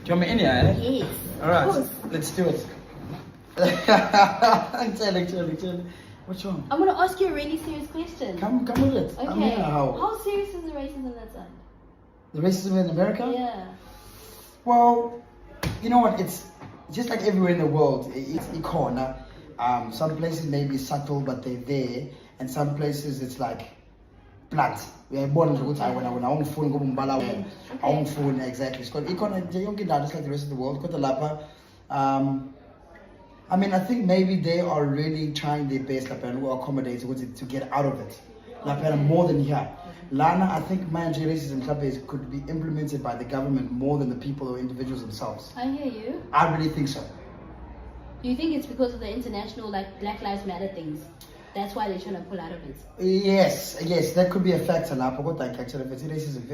you want me in here, eh? Yes. Alright, let's do it. I'm telling. What's wrong? I'm gonna ask you a really serious question. Come with it. Okay. I'm here. How serious is the racism that's on? The racism in America? Yeah. Well, you know what? It's just like everywhere in the world. It's icona. Some places may be subtle, but they're there, and some places it's like blunt. We're born to go to when I won't phone go bumbala. I won't phone exactly. It's called icona. They don't get that just like the rest of the world. Got the lapa. I mean, I think maybe they are really trying their best and will accommodate to get out of it. More than here. Lana, I think managing racism could be implemented by the government more than the people or individuals themselves. I hear you. I really think so. Do you think it's because of the international like Black Lives Matter things? That's why they're trying to pull out of it. Yes, that could be a factor. Now, but actually, if racism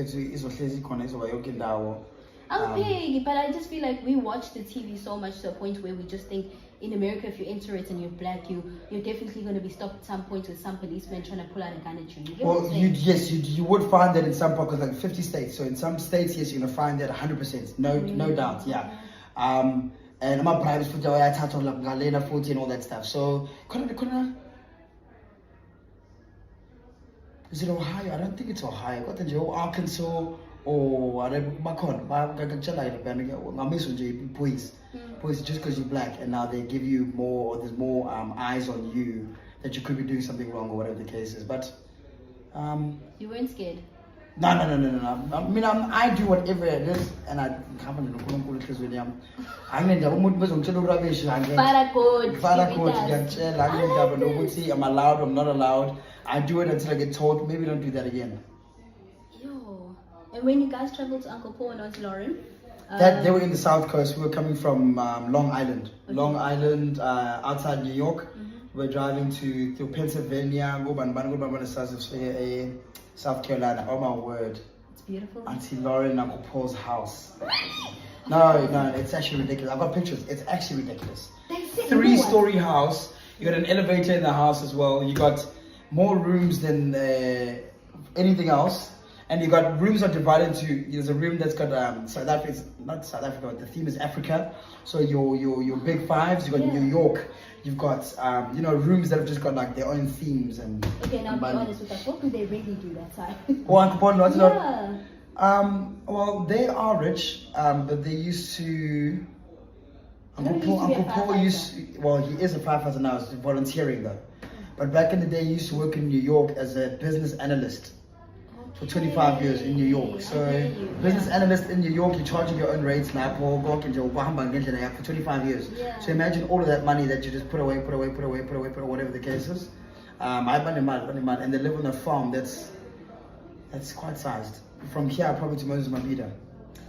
I'm big, but I just feel like we watch the TV so much to a point where we just think in America, if you enter it and you're black, you're definitely going to be stopped at some point with some policeman trying to pull out a gun at you. Well, you would find that in some pockets, like 50 states. So in some states, yes, you're going to find that 100%. No doubt, yeah. And I'm a private foot, I touch on like Galena foot and all that stuff. So, is it Ohio? I don't think it's Ohio. Got the Arkansas. Or police just because you're black and now they give you more, or there's more eyes on you that you could be doing something wrong or whatever the case is. But you weren't scared? No. I mean, I do whatever it is, and I I'm allowed, I'm not allowed. I do it until I get told maybe don't do that again. And when you guys traveled to Uncle Paul and Auntie Lauren? They were in the South Coast. We were coming from Long Island. Okay. Long Island, outside New York. We're driving to Pennsylvania, South Carolina. Oh my word. It's beautiful. Auntie Lauren and Uncle Paul's house. No, it's actually ridiculous. I've got pictures. It's actually ridiculous. 3-story house. You got an elevator in the house as well. You got more rooms than anything else. And you got rooms are divided into. There's a room that's got South Africa. Not South Africa, but the theme is Africa. So your big fives. You got New York. You've got rooms that have just got like their own themes and. Okay, now be honest with us. What do they really do that side? Well, they are rich, but they used to. Uncle Paul used. Well, he is a firefighter now. He's volunteering though. But back in the day, he used to work in New York as a business analyst. For 25 years in New York. So business analyst in New York, you're charging your own rates now for 25 years. Yeah. So imagine all of that money that you just put away, whatever the case is. And they live on a farm that's quite sized. From here probably to Moses Mabhida.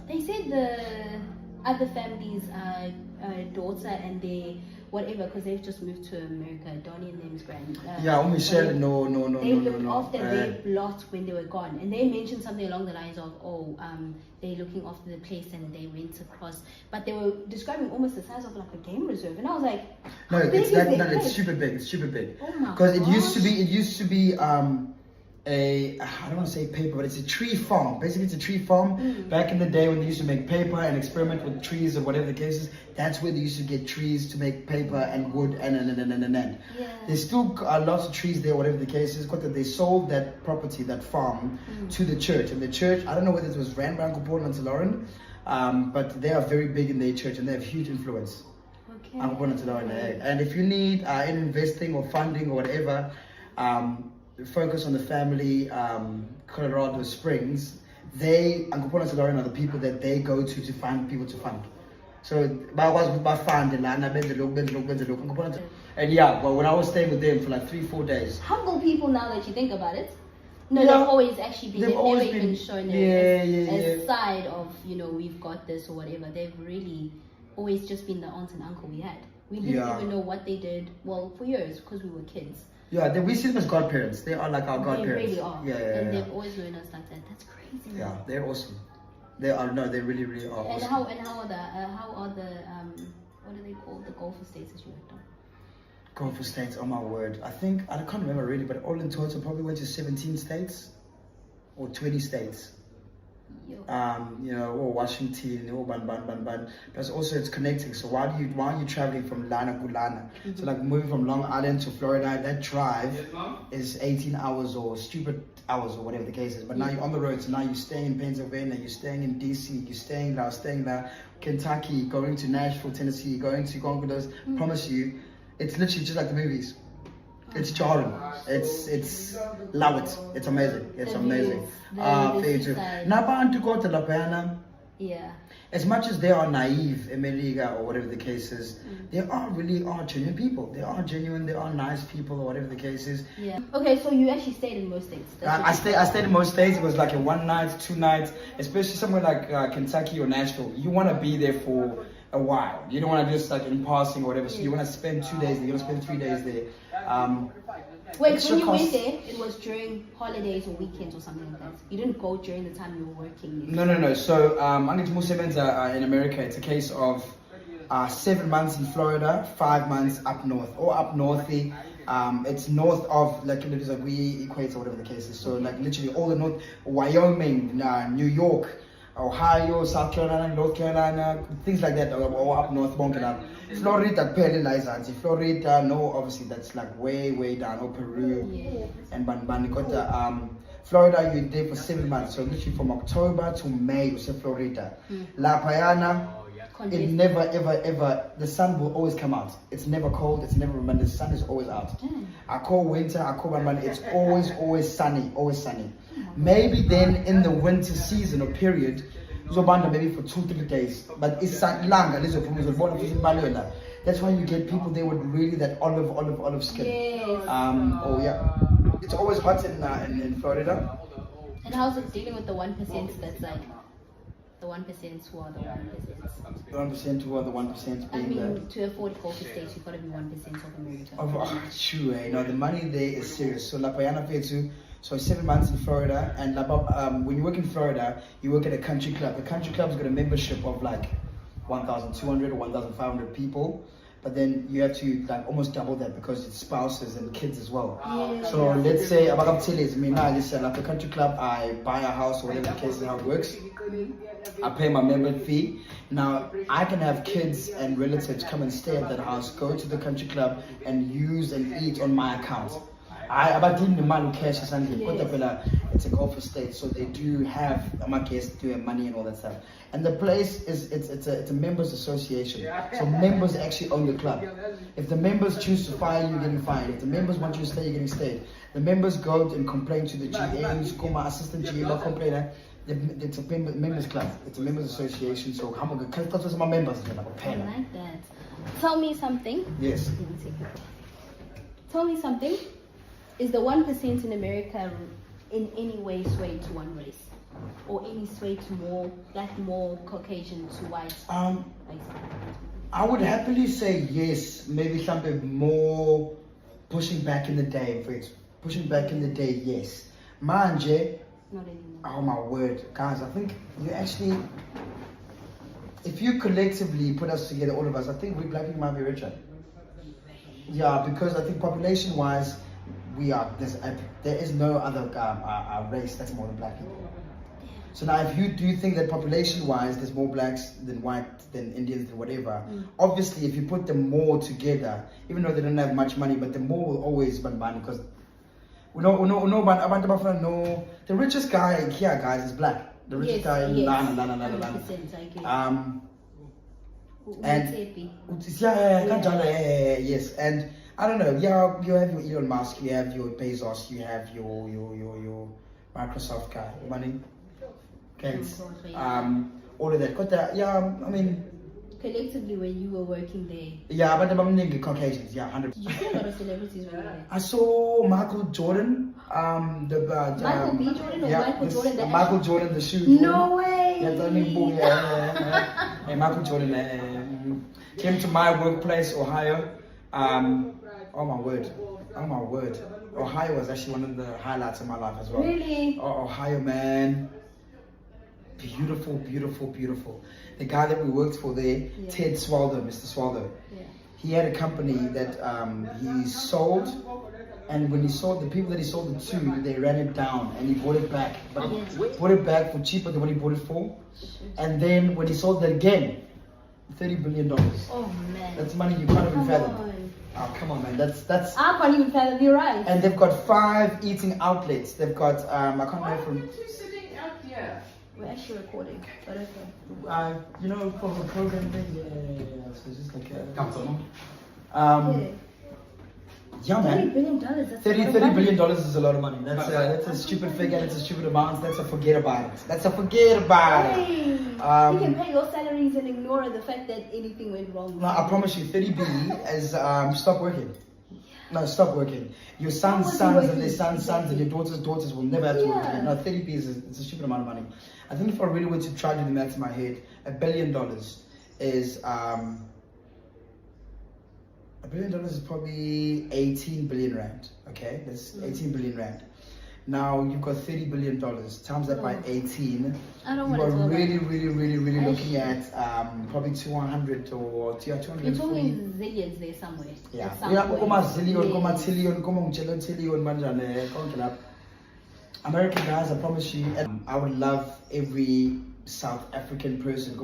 They said the other families daughter and their whatever, because they've just moved to America. Donnie and them's grand. Michelle, no. They looked after their lot when they were gone, and they mentioned something along the lines of, they're looking after the place and they went across, but they were describing almost the size of like a game reserve, and I was like, it's super big. It's super big. Oh my! Because it used to be I don't want to say paper, but it's a tree farm. Basically, it's a tree farm. Back in the day when they used to make paper and experiment with trees or whatever the case is, that's where they used to get trees to make paper and wood and. Yeah. There's still lots of trees there, whatever the case is. But they sold that property, that farm, to the church. And the church, I don't know whether it was ran by Uncle Paul and Auntie Lauren, but they are very big in their church and they have huge influence. Okay. Uncle Paul and Auntie Lauren. And if you need in investing or funding or whatever, focus on the family, Colorado Springs. Uncle Paul and Lauren are the people that they go to find people to fund. So, and well, when I was staying with them for like 3-4 days. Humble people now that you think about it. No, they've always actually been. They've never even shown a side of, we've got this or whatever. They've really always just been the aunt and uncle we had. We didn't even know what they did, well, for years, because we were kids. Yeah, we see them as godparents. They are like our godparents. They really are. Yeah. And they've always known us like that. That's crazy. Yeah, they're awesome. They really are awesome. How are the what do they call the Gulf states that you worked on? Gulf states, oh my word. I can't remember really, but all in total probably went to 17 states or 20 states. you know, or Washington, or ban. But also it's connecting. So while you're traveling from Lana to Lana, so like moving from Long Island to Florida, that drive is 18 hours or stupid hours or whatever the case is. But now you're on the road, so now you're staying in Pennsylvania, you're staying in DC, you're staying there, Kentucky, going to Nashville, Tennessee, going to Concords. Promise you, it's literally just like the movies. It's jarring. It's love it. It's amazing. It's amazing. Yeah. As much as they are naive, America or whatever the case is, they are genuine people. They are genuine. They are nice people or whatever the case is. Yeah. Okay, so you actually stayed in most states. I stayed in most states. It was like a 1 night, 2 nights, especially somewhere like Kentucky or Nashville. You want to be there for a while. You don't want to just like in passing or whatever. So you want to spend 2 days there. You want to spend 3 days there. Wait, when you went there, it was during holidays or weekends or something like that? You didn't go during the time you were working? No. So, Angit Musemens in America, it's a case of 7 months in Florida, 5 months up north, or up northy. It's north of, like we equate or whatever the case is. So, like literally all the north, Wyoming, New York, Ohio, South Carolina, North Carolina, things like that, or up north, Florida, Florida, no, obviously that's like way down, or Peru, and Ban. Florida, you're there for 7 months, so literally from October to May, you say Florida. La Payana, it never, ever, the sun will always come out. It's never cold, it's never, the sun is always out. I call winter, I call it's always sunny, Maybe then in the winter season or period, maybe for 2-3 days, but it's longer. That's why you get people there with really that olive skin. Yes. It's always hot in Florida. And how's it dealing with the 1% that's like the 1% who are the 1%? The 1% who are the 1% being to afford Gulf states, you've got to be 1% of America. True, no, the money there is serious. So La Payana Fetu, so 7 months in Florida, and when you work in Florida, you work at a country club. The country club's got a membership of like 1,200 or 1,500 people, but then you have to like almost double that because it's spouses and kids as well. So let's say at the country club, I buy a house or whatever the case is, how it works. I pay my member fee. Now I can have kids and relatives come and stay at that house, go to the country club and use and eat on my account. It's a Gulf estate, so they do have money and all that stuff. And the place it's a members association, so members actually own the club. If the members choose to fire you, you're getting fired. If the members want you to stay, you're getting stayed. The members go and complain to the GM, my assistant GM, complainer. It's a members club. It's a members association. So how much my members? I like that. Tell me something. Yes. Tell me something. Is the 1% in America in any way swayed to one race? Or any sway to more black, more Caucasian to white? I would happily say yes, maybe something more pushing back in the day, yes. Manje, not anymore. Oh my word, guys, I think you actually, if you collectively put us together, all of us, I think we black people might be richer. Yeah, because I think population wise, there is no other race that's more than black people. So now if you do think that population wise there's more blacks than white, than Indians, than whatever, obviously if you put them more together, even though they don't have much money, but the more will always ban because the richest guy here, guys, is black. The richest guy in yes, and I don't know, you have your Elon Musk, you have your Bezos, you have your Microsoft guy, money, Gates, all of that. But I mean, collectively when you were working there. Yeah, but I'm thinking Caucasians, 100%. Did you see a lot of celebrities over there? I saw Michael Jordan, Michael B. Jordan or Michael Jordan? Michael Jordan, the shoe. No way! Yeah, Michael Jordan came to my workplace, Ohio. Oh my word. Ohio was actually one of the highlights of my life as well. Really? Ohio, man. Beautiful. The guy that we worked for there, Ted Swaldo, Mr. Swaldo. he had a company that he sold, and when he sold, the people that he sold it to, they ran it down, and he bought it back, but bought it back for cheaper than what he bought it for. And then when he sold it again, $30 billion. Oh man, that's money you can't even fathom. Oh come on, man, that's. I can't even fathom. You're right. And they've got 5 eating outlets. They've got I can't remember from. We're actually recording, but okay. You know, for the program thing, yeah. So it's just like yeah, man. $30 billion. That's $30 billion is a lot of money. That's a stupid figure. That's a stupid amount. That's a forget about it. That's a forget about it. You can pay your salaries and ignore the fact that anything went wrong. No, I promise you, 30B is stop working. No, stop working. Your son's sons and their sons' sons and your daughter's daughters will never have to work again. No, 30B it's a stupid amount of money. I think if I really were to try to do the math in my head, $1 billion is $1 billion is probably 18 billion rand. Okay, that's 18 billion rand. Now you've got $30 billion times that by 18. I don't you are want to really looking at probably 200 or 240. You're talking zillions there somewhere. Yeah, zillion, American guys, I promise you, I would love every South African person.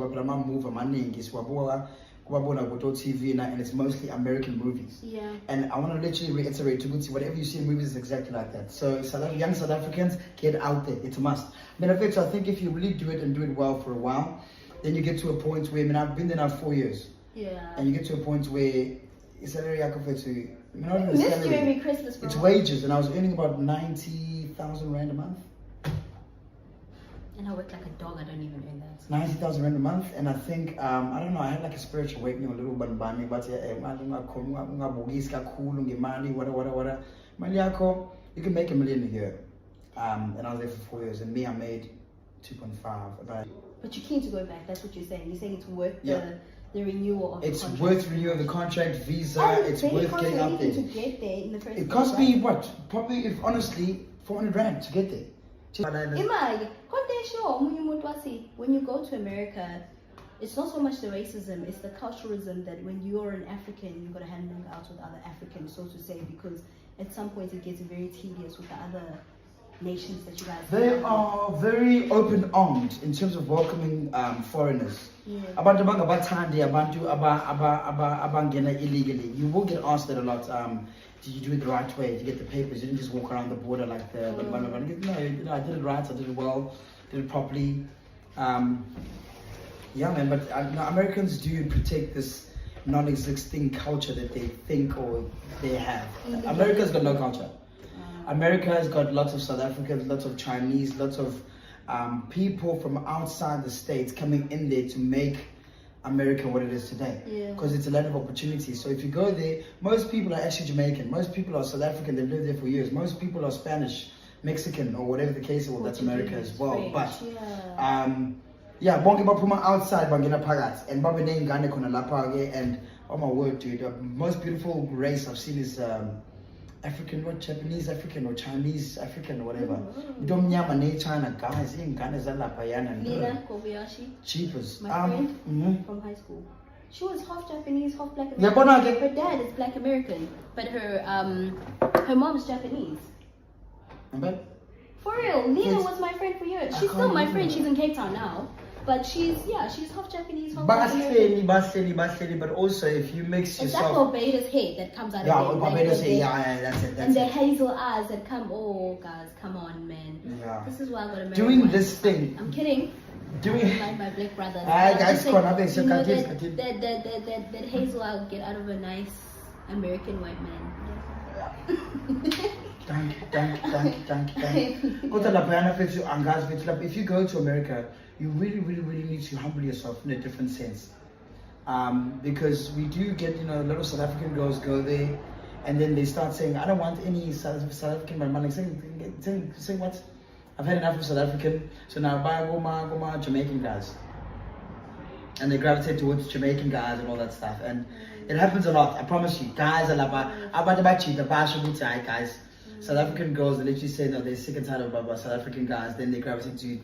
TV and it's mostly American movies. Yeah. And I want to literally reiterate to whatever you see in movies is exactly like that. So young South Africans, get out there. It's a must. I think if you really do it and do it well for a while, then you get to a point where, I've been there now 4 years. Yeah. And you get to a point where it's salary I compare to. I missed you every Christmas, bro. It's wages, and I was earning about 90,000 rand a month. And I work like a dog, I don't even earn that. 90,000 rand a month, and I think, I don't know, I had like a spiritual awakening a little bit by me, but you can make $1 million a year. And I was there for 4 years, and I made 2.5. But you're keen to go back, that's what you're saying. You're saying it's worth the renewal of the contract. It's worth renewing the contract, visa, it's worth getting out there. To get there in the first it cost me what? Probably, if honestly, 400 rand to get there. When you go to America, it's not so much the racism, it's the culturalism that when you're an African, you've got to hang out with other Africans, so to say, because at some point it gets very tedious with the other nations that you guys have. They are very open-armed in terms of welcoming foreigners. Yeah. Abantu bangabathandi abantu abangena illegally. You will get asked that a lot. Did you do it the right way? Did you get the papers? You didn't just walk around the border like the no, I did it right. I did it well. Did it properly. Yeah, man. But Americans do protect this non-existing culture that they think or they have. America's got no culture. America has got lots of South Africans, lots of Chinese, lots of people from outside the States coming in there to make America what it is today. Because it's a land of opportunity. So if you go there, most people are actually Jamaican. Most people are South African. They've lived there for years. Most people are Spanish, Mexican, or whatever the case is. Well, that's America as well. French, but yeah, bonke baphuma outside bangena phakathi and babe neingane khona lapha ke, and oh my word, dude, the most beautiful race I've seen is African, what, Japanese African or Chinese African or whatever. Domnyama ne China guys, ingane zalapha yana. Lina Kobayashi, cheapers. my friend from high school. She was half Japanese, half Black American. Her dad is Black American, but her mom's Japanese. For real, Lina was my friend for years. She's still my friend. She's in Cape Town now. But she's half Japanese, half Bashley, but also if you mix yourself. It's that Barbados head that comes out of Barbados head, that's it. And the hazel eyes that come, oh guys, come on, man. Yeah. This is why I got to marry doing this thing. I'm kidding. Doing like my black brother. Guys, that hazel eye would get out of a nice American white man. Thank you. If you go to America, you really need to humble yourself in a different sense. Because we do get, a lot of South African girls go there and then they start saying, I don't want any South African man. Saying what? I've had enough of South African, so now go Jamaican guys. And they gravitate towards Jamaican guys and all that stuff. And it happens a lot, I promise you. Guys are guys. South African girls, they literally say that they're sick and tired of South African guys, then they gravitate to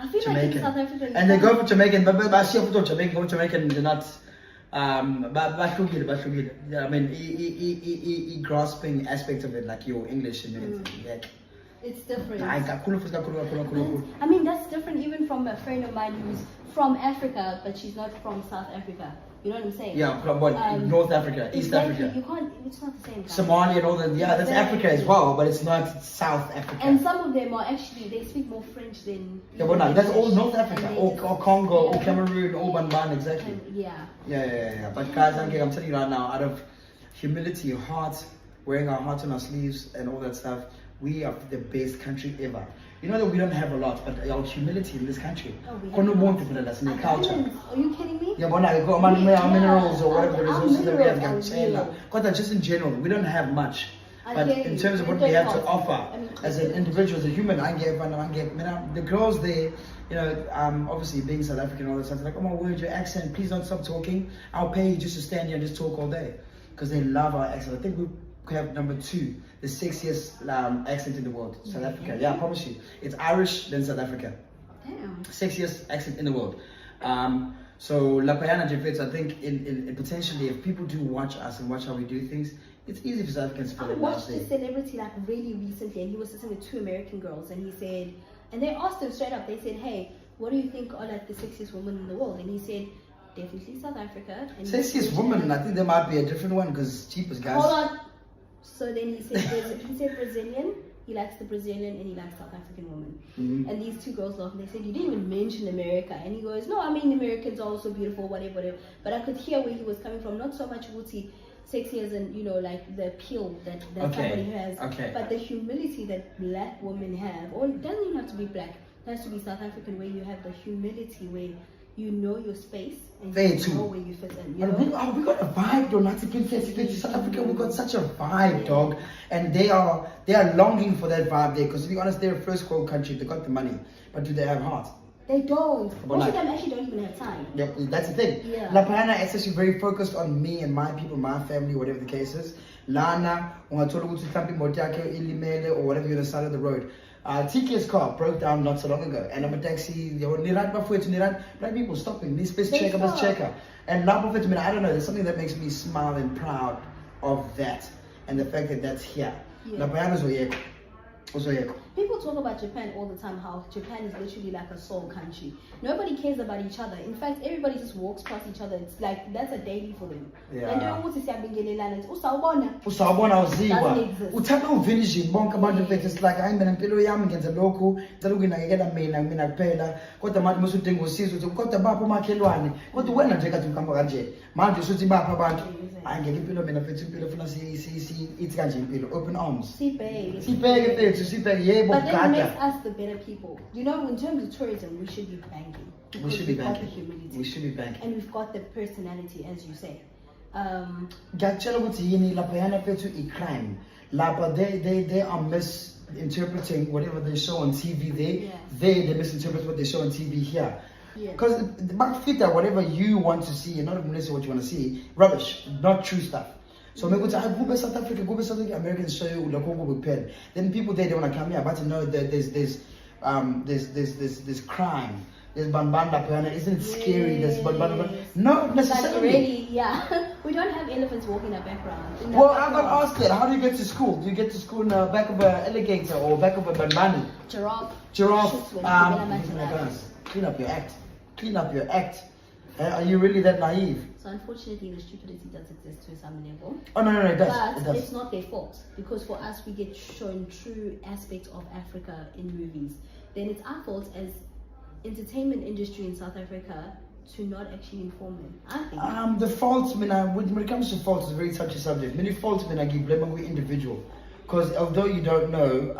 I feel Jamaican. Like in South Africa, and they go for Jamaican, but Jamaican, they're not Bahlukile. Yeah, I mean, grasping aspect of it, like your English and like. It's different. I mean, that's different even from a friend of mine who's from Africa, but she's not from South Africa. You know what I'm saying? Yeah, from what? North Africa, East Africa. You can't, it's not the same. Somalia and all that. Yeah, that's Africa as well, but it's not South Africa. And some of them are actually, they speak more French than... Yeah, but no, that's all North Africa, or Congo, or Cameroon, or Banban, exactly. Yeah. But guys, I'm telling you right now, out of humility, heart, wearing our hearts on our sleeves and all that stuff, we are the best country ever. You know that we don't have a lot, but our humility in this country. Are you kidding me? Yeah, but now you got our minerals or whatever the resources that we have. But just in general, we don't have much. But in terms of what we have to offer as an individual, as a human, the girls there, you know, obviously being South African and all that stuff, like, oh my word, your accent, please don't stop talking. I'll pay you just to stand here and just talk all day. Because they love our accent. I think we have number 2, the sexiest accent in the world, South Africa. Yeah, I promise you. It's Irish, then South Africa. Damn. Sexiest accent in the world. So La Payana Jefets, I think in potentially if people do watch us and watch how we do things, it's easy for South Africans to follow. I watched a celebrity like really recently, and he was sitting with 2 American girls, and he said, and they asked him straight up, they said, hey, what do you think are like the sexiest women in the world? And he said, definitely South Africa. And sexiest woman, I think there might be a different one because cheapest guys. Hold on. So then he said Brazilian. He likes the Brazilian and he likes South African women. And these 2 girls laughed and they said, you didn't even mention America. And he goes, no, I mean Americans are also beautiful, whatever. But I could hear where he was coming from. Not so much Wuti, sexy as in, you know, like the appeal that somebody has. But the humility that black women have, or it doesn't even have to be black, it has to be South African, where you have the humility, where you know your space and you know where you fit in. You know? We got a vibe, though. Not to South Africa, we got such a vibe, dog. And they are longing for that vibe there. Because to be honest, they're a first world country. They got the money, but do they have heart? They don't. Most of them actually don't even have time. Yeah, that's the thing. Yeah. La Payana is actually very focused on me and my people, my family, whatever the case is. Lana, or whatever you're on the side of the road. TK's car broke down not so long ago, and I'm a taxi. Black people stopping. This checker. And I don't know. There's something that makes me smile and proud of that, and the fact that that's here. People talk about Japan all the time, how Japan is literally like a soul country. Nobody cares about each other. In fact, everybody just walks past each other. It's like, that's a daily for them. And don't want to say it's like I'm in Pilo Yam against a local, the looking I get a main, I mean, I pay that. What the Matu Musu was season to got the Bapa Makelwani. What the winner take to Kambaje? Marty Sutibapa Bank. I get Pilo benefits in Pilo see, it's Pilo, open arms. See, babe. But that makes us the better people. You know, in terms of tourism, we should be banking. We should be banking. The humility. We should be banking. And we've got the personality, as you say. Crime. They are misinterpreting whatever they show on TV they misinterpret what they show on TV here. Because the back fit whatever you want to see and not even necessarily what you want to see, rubbish, not true stuff. So maybe go to South Africa, Americans show you the Congo with pen. Then people there, they want to come here, but to know that there's crime. There's Banbanda Payana. Isn't it scary? There's Banbanda. Not necessarily. But really, we don't have elephants walking in the background. Well, I got asked that. How do you get to school? Do you get to school in the back of an alligator or back of a banbani? Giraffe. Clean up your act. Clean up your act. Are you really that naive? So unfortunately, the stupidity does exist to some level. Oh no, it does. But it's not their fault, because for us, we get shown true aspects of Africa in movies. Then it's our fault as entertainment industry in South Africa to not actually inform them, I think. The faults, when it comes to faults, it's a very touchy subject. Many faults, I give blame on the individual. Because although you don't know,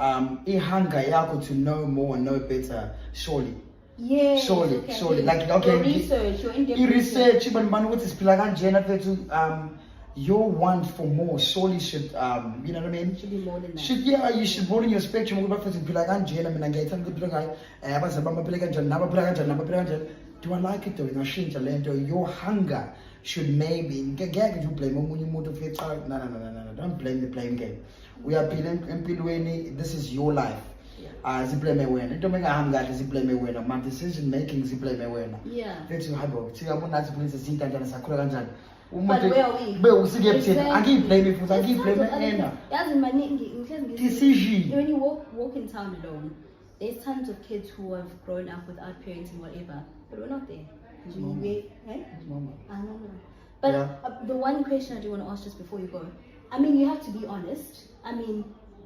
hunger to know more and know better, surely. Yeah, surely. Like, okay, your research, your in-depth research, your want for more surely should, you know what I mean? Should be more than that. You should broaden your spectrum. Do I like it though? Your hunger should maybe blame. No, don't blame the blame game. We are this is your life. ziblame wena into engahambi kahle ziblame wena my decision making ziblame wena lethu hayibo siyabona nathi police sintantana sakhula kanjani umuntu be usike ebuthini angiyiblame futhi angiyiblame yena yazi maningi decision when you walk in town alone there's tons of kids who have grown up without parents and whatever but we're not there but the one question I do want to ask just before you go, I mean, you have to be honest. I mean,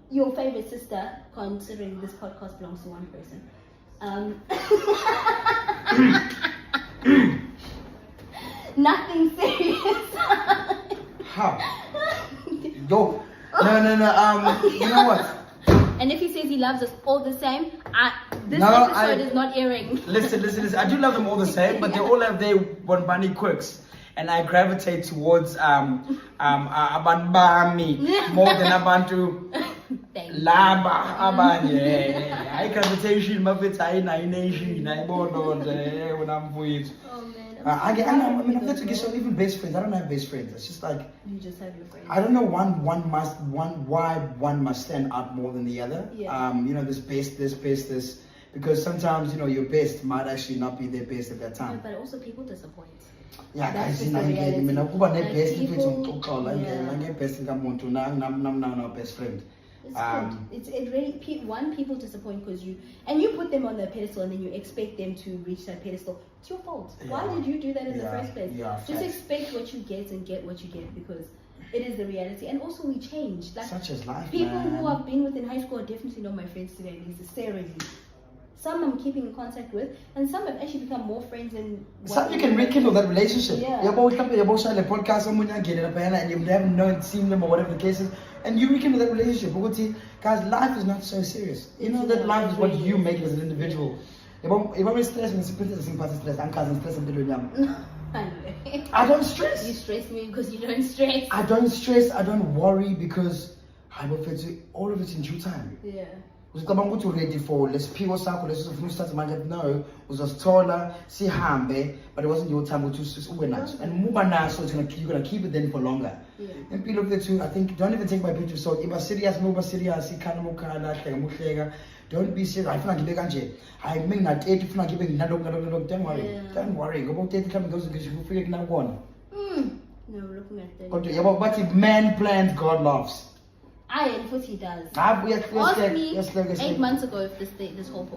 your favorite sister, considering this podcast belongs to one person. Nothing serious. How? Yo. No. You know what? And if he says he loves us all the same, this episode is not airing. Listen. I do love them all the same, but they all have their one bunny quirks. And I gravitate towards abantu bami more than abantu laba abanye. I gravitation mafethu ayination ayibona nje when I'm with. Oh man. I mean, I'm not to get so even best friends. I don't have best friends. It's just like you just have your friends. I don't know why one must stand out more than the other. Yeah. You know, this, because sometimes your best might actually not be their best at that time. But also people disappoint. Yeah, guys, best friend. It's really people disappoint because you put them on the pedestal and then you expect them to reach that pedestal. It's your fault. Why did you do that in the first place? Just expect what you get and get what you get because it is the reality. And also we change. Like such as life. People who I've been with in high school are definitely not my friends today. Necessarily. Some I'm keeping in contact with, and some have actually become more friends than. Some you can rekindle that relationship. Yeah. You're both podcast, someone you get it, and you haven't seen them or whatever the case is, and you rekindle that relationship. But guys, life is not so serious. You know that life is what you make as an individual. I don't stress. I don't stress. You stress me because you don't stress. I don't stress. I don't worry because all of it's in due time. Yeah. Uzicabanga ukuthi ready for lesiphiwo sakho leso sifuna usithathe manje no uzosithola sihambe but it wasn't your time ukuthi ube naso and muba naso you're gonna keep it then for longer. Impilo mfethu I think don't even take my picture so iba serious ikhala mukhala hleka muhleka don't be serious ayifuna ngibe kanje hayi mina na 30 ufuna ngibe nginalokho don't worry ngoba u30 mhlawumbe ngizokufike kunakona no looking at that kodwa yabo bathi man plans God laughs. I and what he does. Ask me 8 months ago if this whole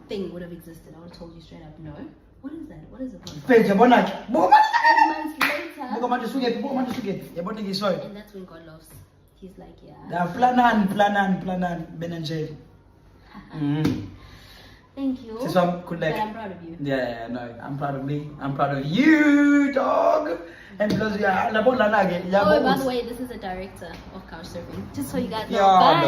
thing would have existed. I would have told you straight up no. What is that? What is the point? 8 months later. And that's when God loves. He's like, yeah. Planan, Benanje. Thank you. But I'm proud of you. Yeah, no, I'm proud of me. I'm proud of you, dog. And because oh, by the way, this is a director of couch surfing. Just so you guys know. Bye.